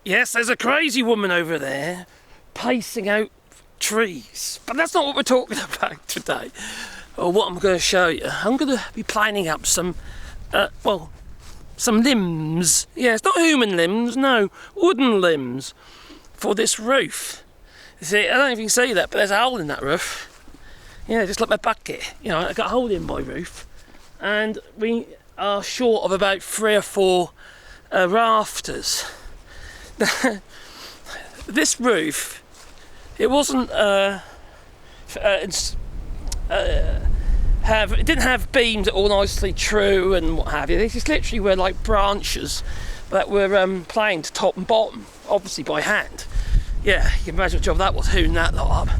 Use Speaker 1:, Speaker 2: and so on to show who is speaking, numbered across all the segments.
Speaker 1: Yes, there's a crazy woman over there pacing out trees. But that's not what we're talking about today. Or what I'm going to show you. I'm going to be planing up some, some limbs. Yeah, it's not human limbs, no, wooden limbs for this roof. You see, I don't know if you can see that, but there's a hole in that roof. Yeah, just like my bucket. You know, I got a hole in my roof. And we are short of about 3 or 4 rafters. This roof, it wasn't it didn't have beams that all nicely true and what have you. These just literally were like branches that were planed top and bottom, obviously by hand. Yeah, you can imagine what job that was, hooning that lot up.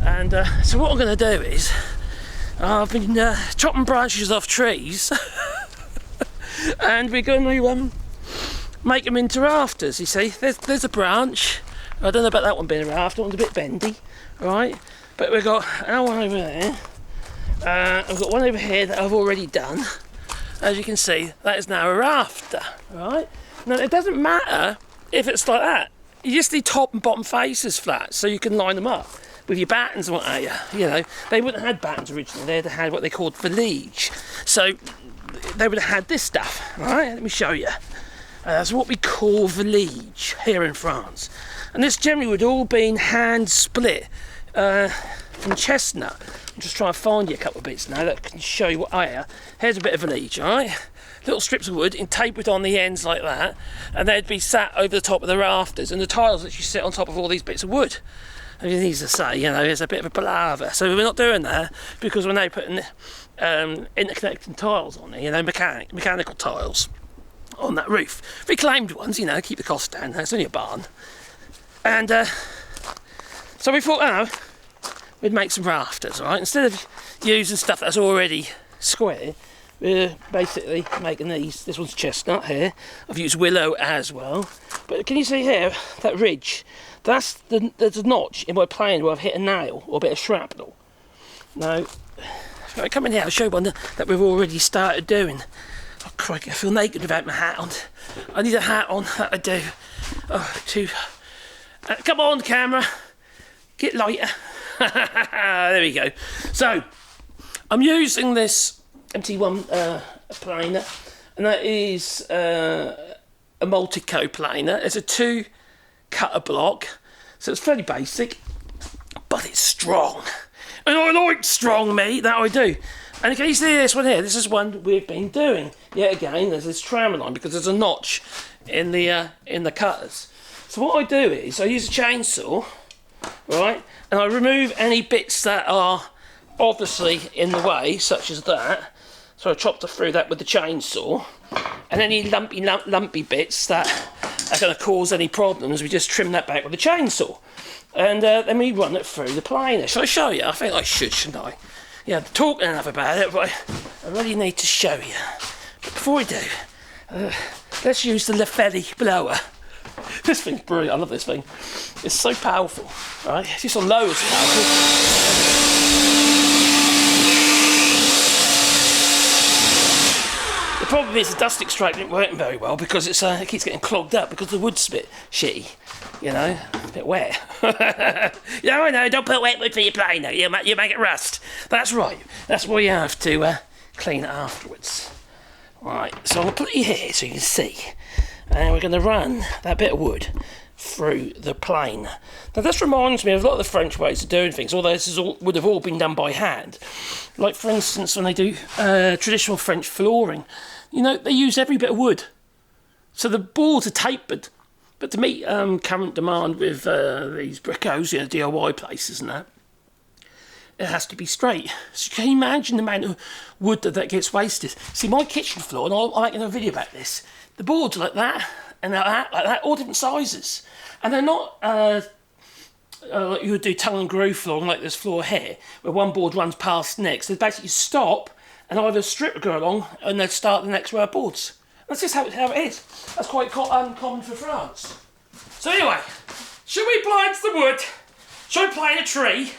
Speaker 1: And so what I'm going to do is, I've been chopping branches off trees and we're going to make them into rafters. You see, there's a branch. I don't know about that one being a raft, that one's a bit bendy, right? But we've got our one over there. I've got one over here that I've already done. As you can see, that is now a rafter, right? Now, it doesn't matter if it's like that. You just need top and bottom faces flat so you can line them up with your battens and what have you. You know, they wouldn't have had battens originally, they'd have had what they called valise. So they would have had this stuff, right? Let me show you. That's what we call valise here in France. And this generally would all been hand split from chestnut. I'm just trying to find you a couple of bits now that can show you what I have. Here's a bit of valise, alright? Little strips of wood and tapered on the ends like that, and they'd be sat over the top of the rafters, and the tiles actually sit on top of all these bits of wood. I mean, needs to say, you know, there's a bit of a palaver. So we're not doing that because we're now putting interconnecting tiles on there, you know, mechanical tiles on that roof. Reclaimed ones, you know, keep the cost down. It's only a barn. And so we thought, oh, we'd make some rafters, right? Instead of using stuff that's already square, we're basically making these. This one's chestnut here. I've used willow as well. But can you see here, that ridge? There's a notch in my plane where I've hit a nail or a bit of shrapnel. Now, if I come in here, I'll show you one that we've already started doing. Oh, crikey, I feel naked without my hat on. I need a hat on, that I do. Oh, come on, camera. Get lighter. There we go. So, I'm using this MT1 planer, and that is a multi-co planer. It's a 2 cutter block, so it's fairly basic, but it's strong. And I like strong meat, that I do. And can you see this one here? This is one we've been doing. Yet again, there's this tram line because there's a notch in the cutters. So what I do is I use a chainsaw, right, and I remove any bits that are obviously in the way, such as that. So I chopped through that with the chainsaw, and any lumpy bits that are going to cause any problems, we just trim that back with the chainsaw. And then we run it through the planer. Shall I show you? I think I should, shouldn't I? Yeah, I'm talking enough about it, but I really need to show you. But before we do, let's use the Lefeli blower. This thing's brilliant, I love this thing. It's so powerful, right? It's just on low, it's powerful. The problem is the dust extractor isn't working very well because it keeps getting clogged up because the wood's a bit shitty, you know, a bit wet. Yeah, I know, don't put wet wood for your planer, you make it rust. That's right, that's why you have to clean it afterwards. Right, so I'll put you here so you can see. And we're going to run that bit of wood through the plane. Now this reminds me of a lot of the French ways of doing things, although this would have all been done by hand. Like for instance when they do traditional French flooring, you know, they use every bit of wood. So the boards are tapered, but to meet current demand with these brickos, you know, DIY places and that, it has to be straight. So can you imagine the amount of wood that gets wasted? See, my kitchen floor, and I'm making a video about this, the boards are like that, and like that, all different sizes. And they're not like you would do tongue and groove flooring like this floor here, where one board runs past the next. They basically stop and either strip go along and then start the next row of boards. That's just how it is. That's quite uncommon for France. So anyway, should we plant the wood? Should we plant a tree?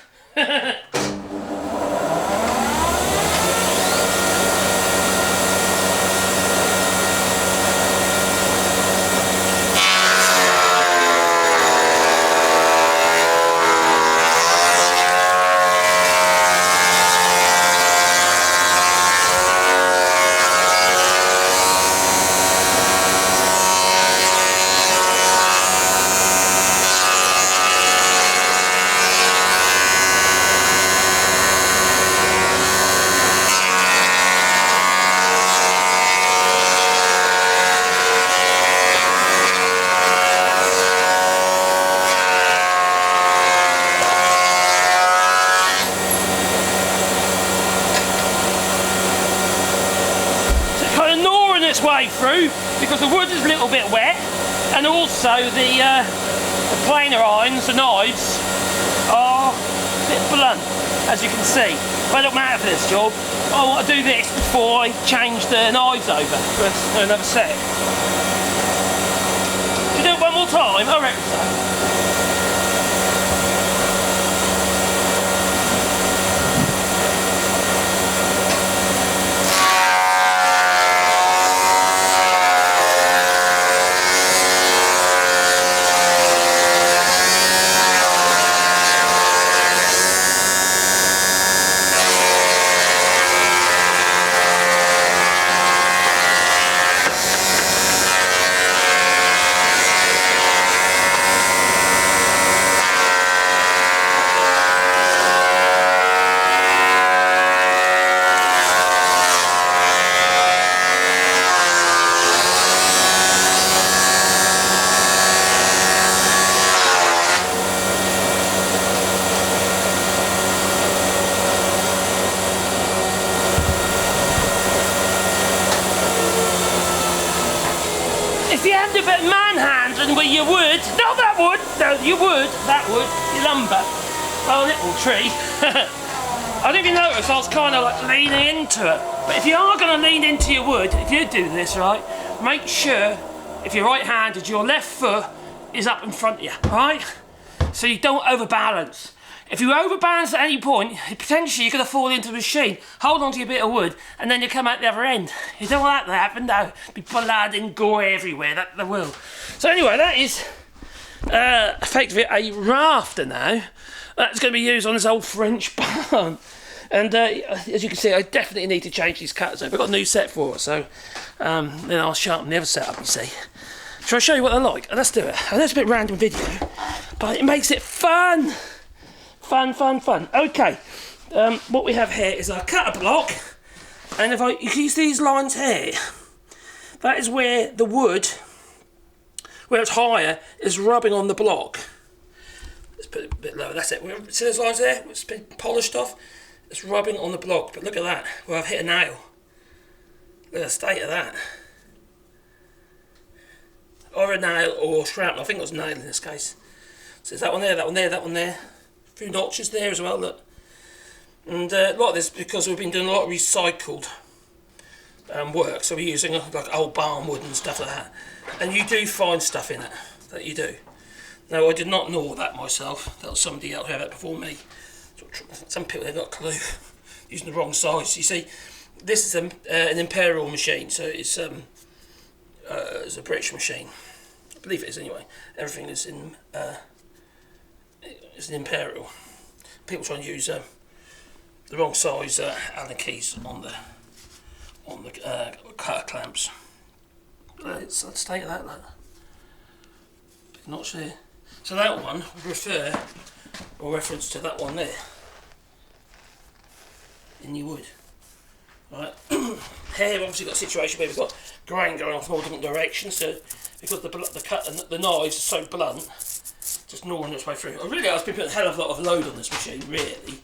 Speaker 1: And also the planer irons, the knives, are a bit blunt, as you can see. But it don't matter for this job. I want to do this before I change the knives over for another set. Should we do it one more time? I reckon so. If you had a bit of manhandling with your wood, not that wood, no, your wood, that wood, your lumber, well, little tree. I don't even notice I was kind of like leaning into it. But if you are going to lean into your wood, if you do this, right, make sure, if you're right-handed, your left foot is up in front of you, right? So you don't overbalance. If you overbalance at any point, potentially you're going to fall into the machine. Hold on to your bit of wood, and then you come out the other end. You don't want that to happen, no. Be blood and gore everywhere, that there will. So anyway, that is effectively a rafter now. That's going to be used on this old French barn. And as you can see, I definitely need to change these cutters over. I've got a new set for it, so then I'll sharpen the other set up, you see. Shall I show you what they're like? Let's do it. I know it's a bit random video, but it makes it fun. Fun. Okay, what we have here is our cutter block, and if you can see these lines here, that is where the wood, where it's higher, is rubbing on the block. Let's put it a bit lower, that's it. See those lines there? It's been polished off. It's rubbing on the block, but look at that, where I've hit a nail. Look at the state of that. Or a nail or shrapnel, I think it was a nail in this case. So there's that one there, that one there, that one there. A few notches there as well, look. And a lot of this because we've been doing a lot of recycled work, so we're using like old barn wood and stuff like that. And you do find stuff in it, that you do. Now, I did not know that myself. That was somebody else who had that before me. Some people, they've got a clue, using the wrong size. You see, this is an imperial machine, so it's a British machine. I believe it is anyway. Everything is in... it's an imperial. People try and use the wrong size Allen keys on the cutter clamps. It's the state of that, look. Big notch there. So that one would refer or reference to that one there in your wood. Right. Here we've obviously got a situation where we've got grain going off in all different directions, so because the cut and the knives are so blunt, just gnawing its way through. I really have been putting a hell of a lot of load on this machine, really,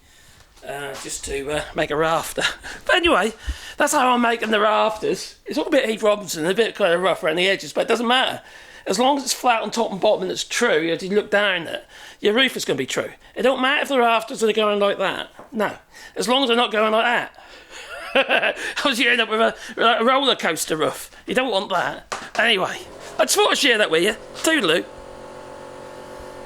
Speaker 1: just to make a rafter. But anyway, that's how I'm making the rafters. It's all a bit Heath Robinson, a bit kind of rough around the edges, but it doesn't matter. As long as it's flat on top and bottom and it's true, as you look down at it, your roof is going to be true. It don't matter if the rafters are going like that. No. As long as they're not going like that. Because you end up with a roller coaster roof. You don't want that. Anyway, I just thought I'd share that with you. Toodaloo.